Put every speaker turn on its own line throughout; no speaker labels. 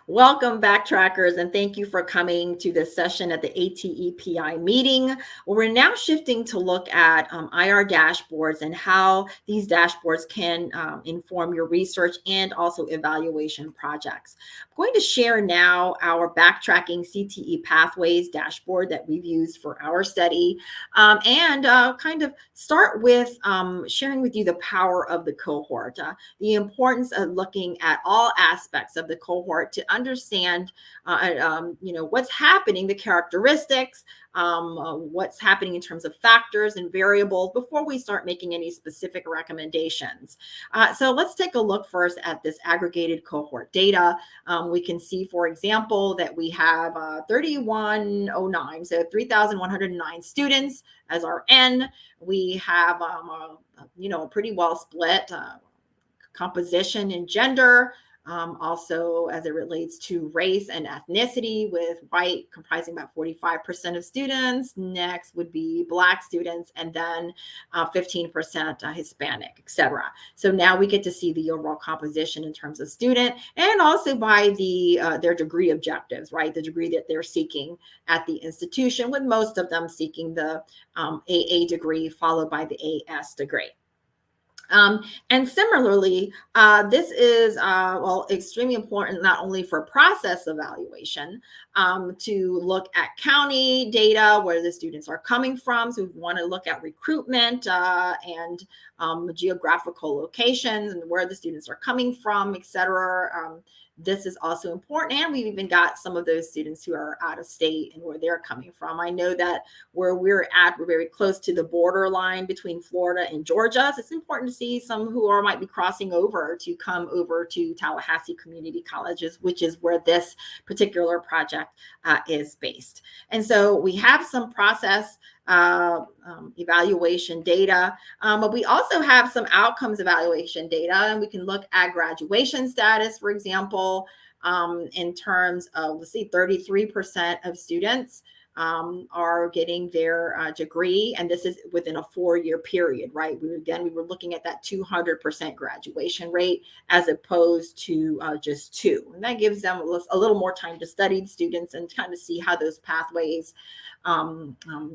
Welcome back, trackers, and thank you for coming to this session at the ATEPI meeting. We're now shifting to look at IR dashboards and how these dashboards can inform your research and also evaluation projects. I'm going to share now our backtracking CTE pathways dashboard that we've used for our study, and kind of start with sharing with you the power of the cohort, the importance of looking at all aspects of the cohort to understand, what's happening, the characteristics, what's happening in terms of factors and variables before we start making any specific recommendations. So let's take a look first at this aggregated cohort data. We can see, for example, that we have 3109, so 3,109 students as our N. We have, a pretty well split composition and gender, also as it relates to race and ethnicity, with white comprising about 45% of students. Next would be Black students, and then 15% Hispanic, etc. So now we get to see the overall composition in terms of student, and also by their degree objectives, right? The degree that they're seeking at the institution, with most of them seeking the AA degree, followed by the AS degree. And similarly, this is, extremely important not only for process evaluation, to look at county data, where the students are coming from. So we want to look at recruitment and geographical locations and where the students are coming from, et cetera. This is also important. And we've even got some of those students who are out of state and where they're coming from. I know that where we're very close to the borderline between Florida and Georgia. So it's important to see some who might be crossing over to come over to Tallahassee Community Colleges, which is where this particular project is based. And so we have some process evaluation data, but we also have some outcomes evaluation data, and we can look at graduation status, for example, in terms of, let's see, 33% of students are getting their degree, and this is within a 4-year period, right? We were looking at that 200% graduation rate as opposed to just 2, and that gives them a little more time to study, students, and kind of see how those pathways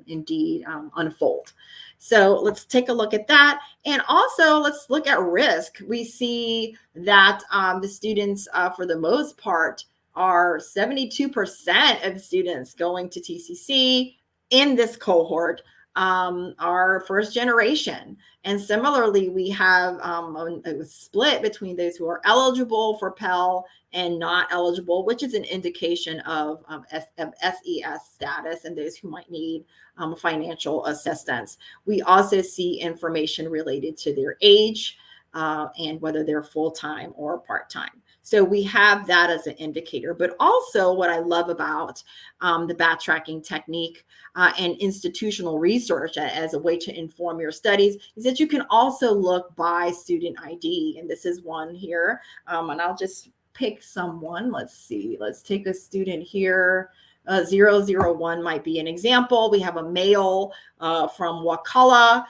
indeed unfold. So let's take a look at that. And also let's look at risk. We see that the students, for the most part, are 72% of students going to TCC in this cohort are first generation. And similarly, we have a split between those who are eligible for Pell and not eligible, which is an indication of SES status and those who might need financial assistance. We also see information related to their age and whether they're full-time or part-time. So we have that as an indicator. But also what I love about the backtracking technique and institutional research as a way to inform your studies is that you can also look by student ID. And this is one here. And I'll just pick someone. Let's see. Let's take a student here. 001 might be an example. We have a male from Wakulla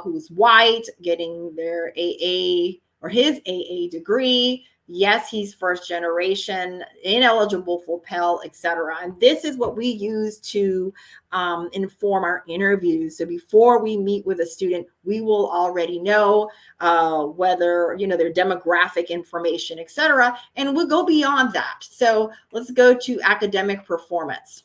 who's white, getting their AA or his AA degree. Yes, he's first generation, ineligible for Pell, etc. And this is what we use to inform our interviews. So before we meet with a student, we will already know whether, their demographic information, etc. And we'll go beyond that. So let's go to academic performance.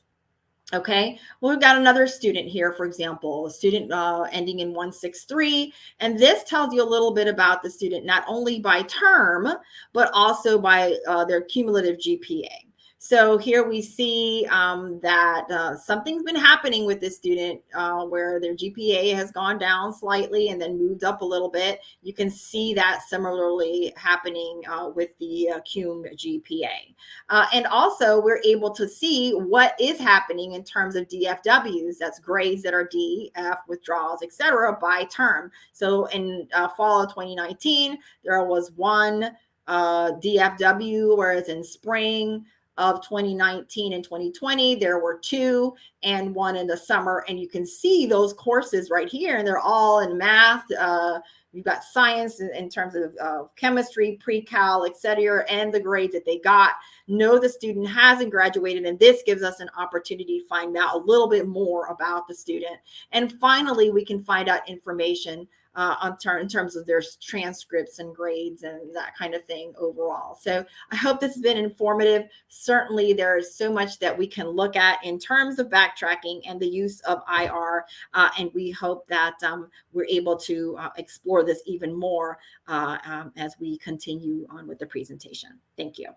Okay, well, we've got another student here, for example, a student ending in 163. And this tells you a little bit about the student, not only by term, but also by their cumulative GPA. So here we see that something's been happening with this student where their GPA has gone down slightly and then moved up a little bit. You can see that similarly happening with the cum GPA. And also we're able to see what is happening in terms of DFWs, that's grades that are D, F, withdrawals, etc. by term. So in fall of 2019, there was one DFW, whereas in spring of 2019 and 2020, there were 2 and 1 in the summer. And you can see those courses right here, and they're all in math, You've got science in terms of chemistry, pre-cal, et cetera, and the grades that they got. No, the student hasn't graduated, and this gives us an opportunity to find out a little bit more about the student. And finally, we can find out information in terms of their transcripts and grades and that kind of thing overall. So I hope this has been informative. Certainly, there is so much that we can look at in terms of backtracking and the use of IR, and we hope that we're able to explore this even more as we continue on with the presentation. Thank you.